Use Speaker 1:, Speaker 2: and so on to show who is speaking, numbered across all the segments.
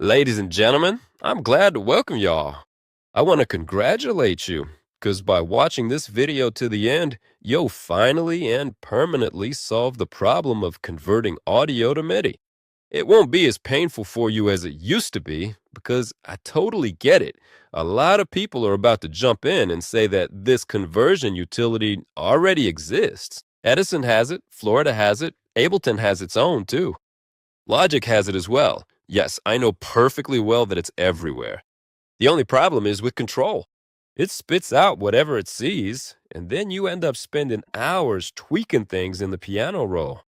Speaker 1: Ladies and gentlemen, I'm glad to welcome y'all. I want to congratulate you because by watching this video to the end, you'll finally and permanently solve the problem of converting audio to MIDI. It won't be as painful for you as it used to be because I totally get it. A lot of people are about to jump in and say that this conversion utility already exists. Edison has it, Florida has it, Ableton has its own too. Logic has it as well. Yes, I know perfectly well that it's everywhere. The only problem is with control. It spits out whatever it sees, and then you end up spending hours tweaking things in the piano roll.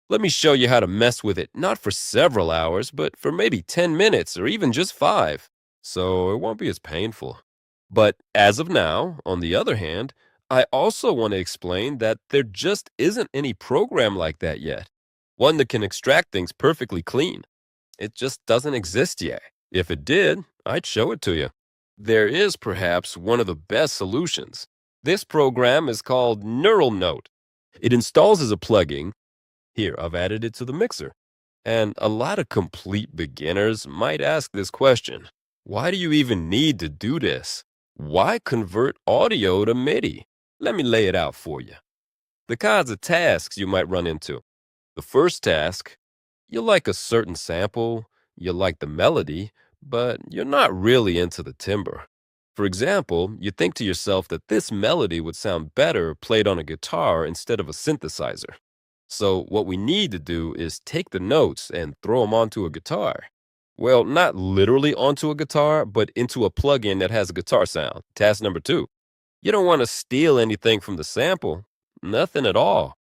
Speaker 1: Let me show you how to mess with it, not for several hours, but for maybe 10 minutes or even just 5, so it won't be as painful. But as of now, on the other hand, I also want to explain that there just isn't any program like that yet. One that can extract things perfectly clean. It just doesn't exist yet. If it did, I'd show it to you. There is perhaps one of the best solutions. This program is called Neural Note. It installs as a plugin. Here, I've added it to the mixer. And a lot of complete beginners might ask this question. Why do you even need to do this? Why convert audio to MIDI? Let me lay it out for you. The kinds of tasks you might run into. The first task, you like a certain sample, you like the melody, but you're not really into the timbre. For example, you think to yourself that this melody would sound better played on a guitar instead of a synthesizer. So what we need to do is take the notes and throw them onto a guitar. Well, not literally onto a guitar, but into a plugin that has a guitar sound. Task number 2. You don't want to steal anything from the sample. Nothing at all.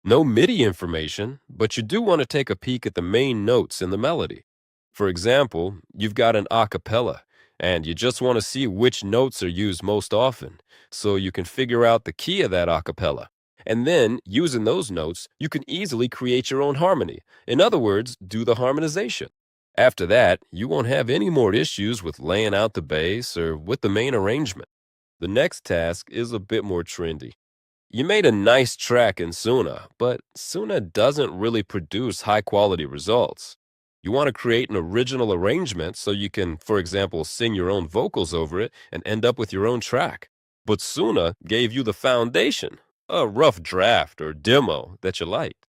Speaker 1: No MIDI information, but you do want to take a peek at the main notes in the melody. For example, you've got an a cappella, and you just want to see which notes are used most often, so you can figure out the key of that a cappella. And then, using those notes, you can easily create your own harmony. In other words, do the harmonization. After that, you won't have any more issues with laying out the bass or with the main arrangement. The next task is a bit more trendy. You made a nice track in Suno, but Suno doesn't really produce high-quality results. You want to create an original arrangement so you can, for example, sing your own vocals over it and end up with your own track. But Suno gave you the foundation, a rough draft or demo that you liked.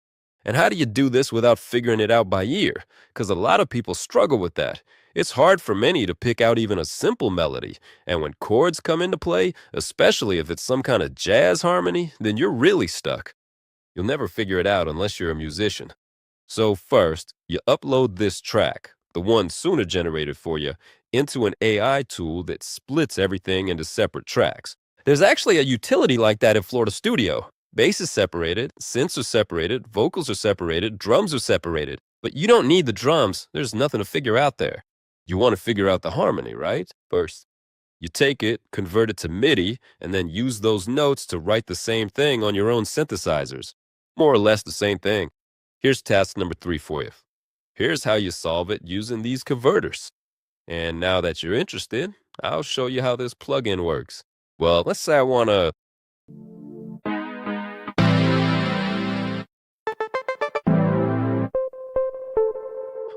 Speaker 1: And how do you do this without figuring it out by ear? Because a lot of people struggle with that. It's hard for many to pick out even a simple melody, and when chords come into play, especially if it's some kind of jazz harmony, then you're really stuck. You'll never figure it out unless you're a musician. So first, you upload this track, the one Suno generated for you, into an AI tool that splits everything into separate tracks. There's actually a utility like that in Florida Studio. Bass is separated, synths are separated, vocals are separated, drums are separated. But you don't need the drums, there's nothing to figure out there. You want to figure out the harmony, right? First, you take it, convert it to MIDI, and then use those notes to write the same thing on your own synthesizers. More or less the same thing. Here's task number 3 for you. Here's how you solve it using these converters. And now that you're interested, I'll show you how this plugin works. Well, let's say I want to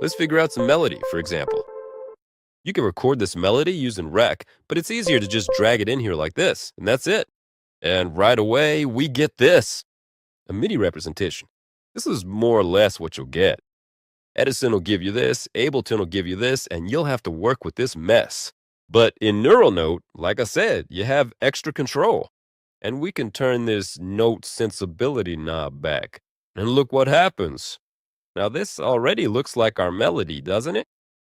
Speaker 1: Let's figure out some melody, for example. You can record this melody using rec, but it's easier to just drag it in here like this, and that's it. And right away, we get this. A MIDI representation. This is more or less what you'll get. Edison will give you this, Ableton will give you this, and you'll have to work with this mess. But in Neural Note, like I said, you have extra control. And we can turn this note sensibility knob back. And look what happens. Now this already looks like our melody, doesn't it?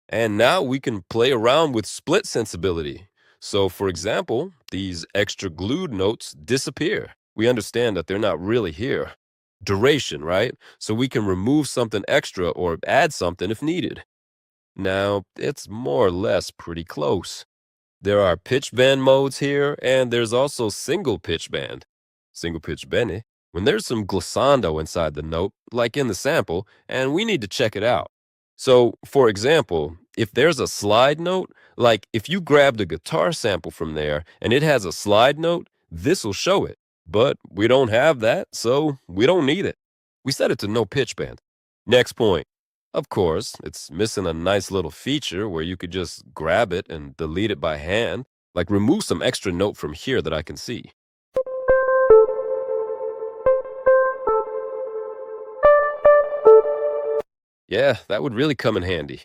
Speaker 1: And now we can play around with split sensibility. So for example, these extra glued notes disappear. We understand that they're not really here. Duration, right? So we can remove something extra or add something if needed. Now, it's more or less pretty close. There are pitch bend modes here, and there's also single pitch bend. Single pitch bend, when there's some glissando inside the note, like in the sample, and we need to check it out. So, for example, if there's a slide note, like if you grabbed a guitar sample from there and it has a slide note, this will show it. But we don't have that, so we don't need it. We set it to no pitch bend. Next point. Of course, it's missing a nice little feature where you could just grab it and delete it by hand, like remove some extra note from here that I can see. Yeah, that would really come in handy.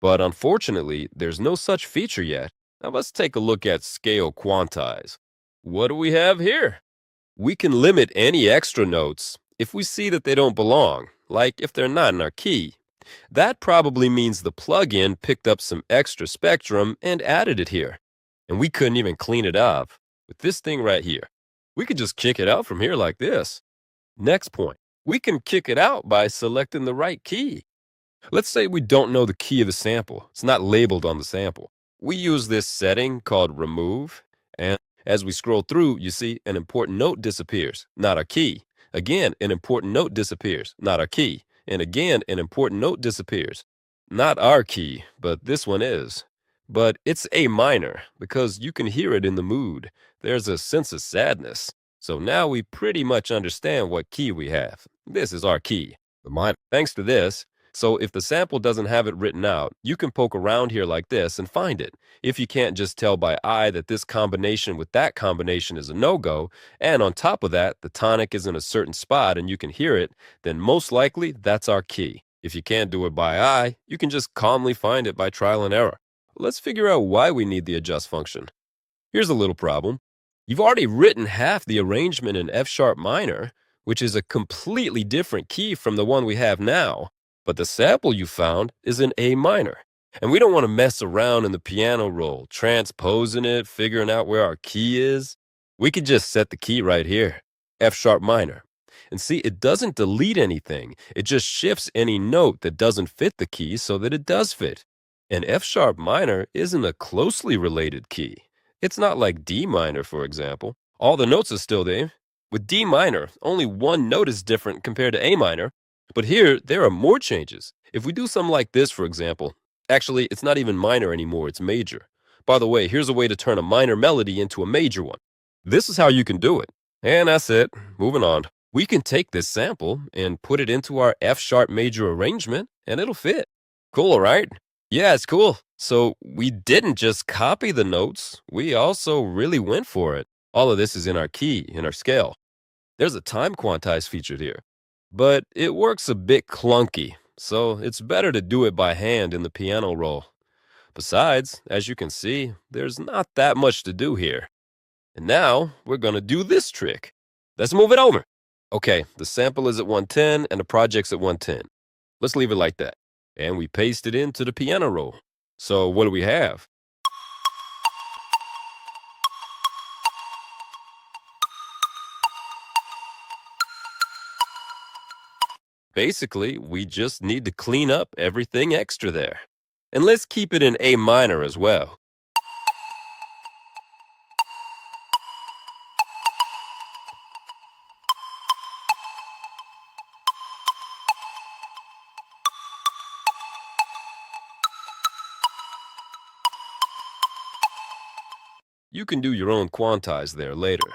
Speaker 1: But unfortunately, there's no such feature yet. Now let's take a look at scale quantize. What do we have here? We can limit any extra notes if we see that they don't belong, like if they're not in our key. That probably means the plugin picked up some extra spectrum and added it here. And we couldn't even clean it up with this thing right here. We could just kick it out from here like this. Next point, we can kick it out by selecting the right key. Let's say we don't know the key of the sample. It's not labeled on the sample. We use this setting called remove, and as we scroll through, you see an important note disappears, not our key. Again, an important note disappears, not our key. And again, an important note disappears. Not our key, but this one is. But it's A minor because you can hear it in the mood. There's a sense of sadness. So now we pretty much understand what key we have. This is our key, the minor. Thanks to this, so if the sample doesn't have it written out, you can poke around here like this and find it. If you can't just tell by eye that this combination with that combination is a no-go, and on top of that, the tonic is in a certain spot and you can hear it, then most likely that's our key. If you can't do it by eye, you can just calmly find it by trial and error. Let's figure out why we need the adjust function. Here's a little problem. You've already written half the arrangement in F sharp minor, which is a completely different key from the one we have now. But the sample you found is in A minor. And we don't want to mess around in the piano roll, transposing it, figuring out where our key is. We could just set the key right here, F sharp minor. And see, it doesn't delete anything. It just shifts any note that doesn't fit the key so that it does fit. And F sharp minor isn't a closely related key. It's not like D minor, for example. All the notes are still there. With D minor, only one note is different compared to A minor. But here, there are more changes. If we do something like this, for example, actually, it's not even minor anymore, it's major. By the way, here's a way to turn a minor melody into a major one. This is how you can do it. And that's it. Moving on. We can take this sample and put it into our F sharp major arrangement, and it'll fit. Cool, right? Yeah, it's cool. So we didn't just copy the notes, we also really went for it. All of this is in our key, in our scale. There's a time quantize featured here. But it works a bit clunky, so it's better to do it by hand in the piano roll. Besides, as you can see, there's not that much to do here. And now we're going to do this trick. Let's move it over. Okay, the sample is at 110 and the project's at 110. Let's leave it like that. And we paste it into the piano roll. So what do we have? Basically, we just need to clean up everything extra there. And let's keep it in A minor as well. You can do your own quantize there later.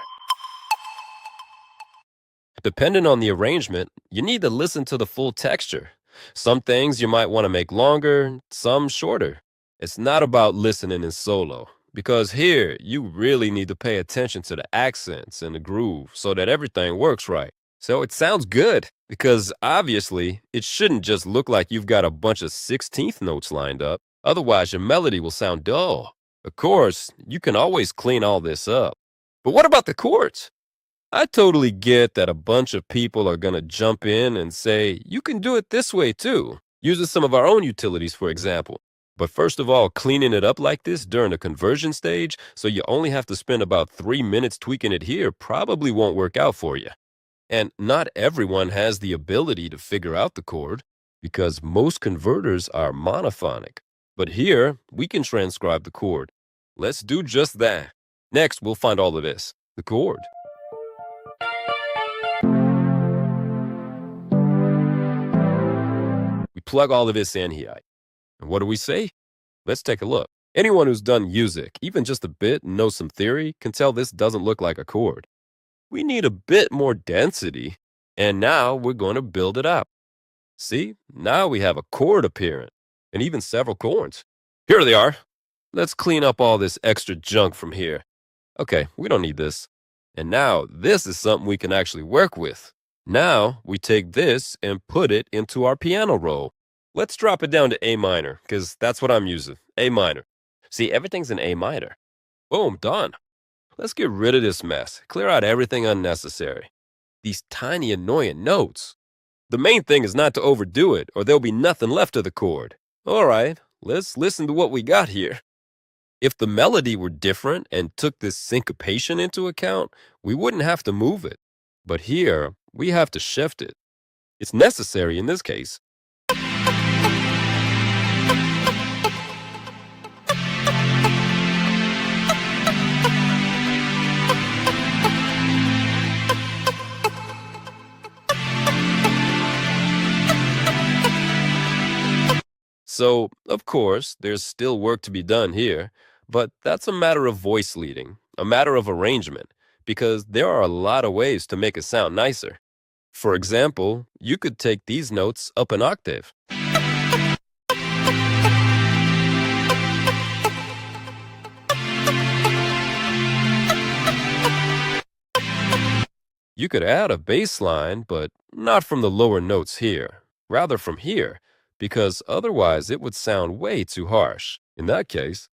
Speaker 1: Depending on the arrangement, you need to listen to the full texture. Some things you might want to make longer, some shorter. It's not about listening in solo, because here you really need to pay attention to the accents and the groove so that everything works right. So it sounds good, because obviously it shouldn't just look like you've got a bunch of 16th notes lined up. Otherwise, your melody will sound dull. Of course, you can always clean all this up. But what about the chords? I totally get that a bunch of people are going to jump in and say, you can do it this way too, using some of our own utilities, for example. But first of all, cleaning it up like this during the conversion stage, so you only have to spend about 3 minutes tweaking it here, probably won't work out for you. And not everyone has the ability to figure out the chord, because most converters are monophonic. But here, we can transcribe the chord. Let's do just that. Next, we'll find all of this, the chord. We plug all of this in here. And what do we say? Let's take a look. Anyone who's done music, even just a bit, and knows some theory, can tell this doesn't look like a chord. We need a bit more density, and now we're going to build it up. See, now we have a chord appearing, and even several chords. Here they are. Let's clean up all this extra junk from here. Okay, we don't need this. And now this is something we can actually work with. Now we take this and put it into our piano roll. Let's drop it down to A minor, because that's what I'm using, A minor. See, everything's in A minor. Boom, done. Let's get rid of this mess, clear out everything unnecessary. These tiny annoying notes. The main thing is not to overdo it, or there'll be nothing left of the chord. All right, let's listen to what we got here. If the melody were different and took this syncopation into account, we wouldn't have to move it. But here, we have to shift it. It's necessary in this case. So, of course, there's still work to be done here, but that's a matter of voice leading, a matter of arrangement, because there are a lot of ways to make it sound nicer. For example, you could take these notes up an octave. You could add a bass line, but not from the lower notes here, rather from here, because otherwise it would sound way too harsh. In that case,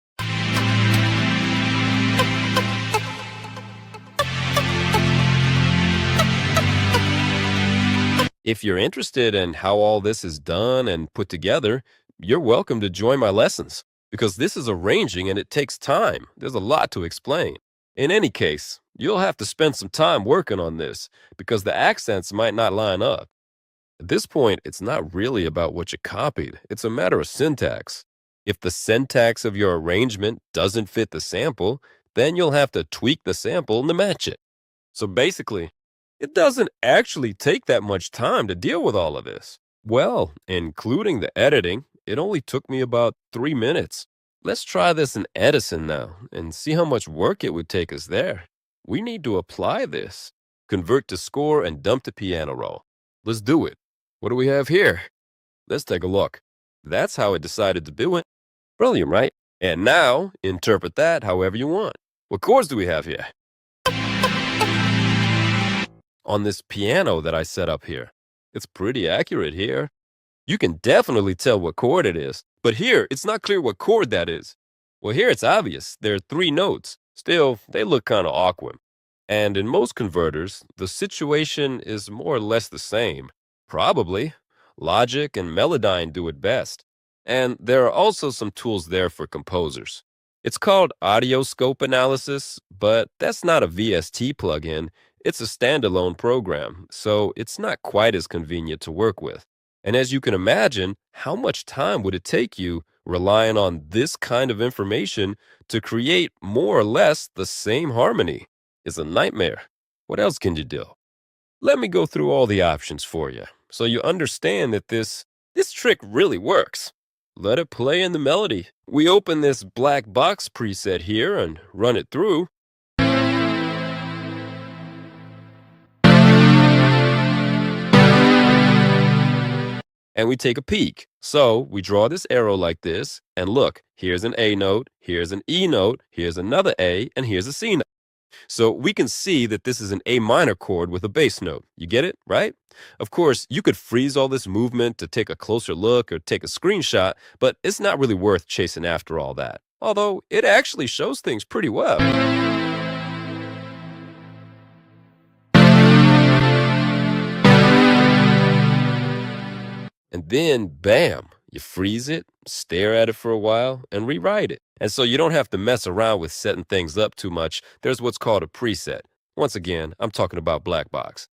Speaker 1: if you're interested in how all this is done and put together, you're welcome to join my lessons, because this is arranging and it takes time. There's a lot to explain. In any case, you'll have to spend some time working on this, because the accents might not line up. At this point, it's not really about what you copied. It's a matter of syntax. If the syntax of your arrangement doesn't fit the sample, then you'll have to tweak the sample to match it. So basically, it doesn't actually take that much time to deal with all of this. Well, including the editing, it only took me about 3 minutes. Let's try this in Edison now and see how much work it would take us there. We need to apply this. Convert to score and dump to piano roll. Let's do it. What do we have here? Let's take a look. That's how it decided to do it. Brilliant, right? And now, interpret that however you want. What chords do we have here? On this piano that I set up here. It's pretty accurate here. You can definitely tell what chord it is. But here, it's not clear what chord that is. Well, here it's obvious. There are 3 notes. Still, they look kind of awkward. And in most converters, the situation is more or less the same. Probably. Logic and Melodyne do it best. And there are also some tools there for composers. It's called audio scope analysis, but that's not a VST plugin. It's a standalone program, so it's not quite as convenient to work with. And as you can imagine, how much time would it take you relying on this kind of information to create more or less the same harmony? It's a nightmare. What else can you do? Let me go through all the options for you so you understand that this trick really works. Let it play in the melody. We open this black box preset here and run it through. And we take a peek. So we draw this arrow like this, and look, here's an A note, here's an E note, here's another A, and here's a C note. So we can see that this is an A minor chord with a bass note. You get it, right? Of course, you could freeze all this movement to take a closer look or take a screenshot, but it's not really worth chasing after all that. Although it actually shows things pretty well. And then, bam, you freeze it, stare at it for a while, and rewrite it. And so you don't have to mess around with setting things up too much. There's what's called a preset. Once again, I'm talking about Black Box.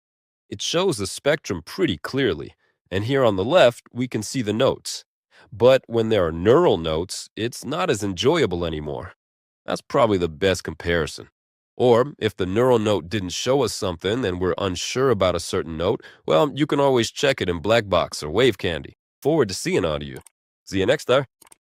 Speaker 1: It shows the spectrum pretty clearly. And here on the left, we can see the notes. But when there are neural notes, it's not as enjoyable anymore. That's probably the best comparison. Or if the neural note didn't show us something and we're unsure about a certain note, well, you can always check it in Black Box or Wave Candy. Forward to seeing all of you. See you next time.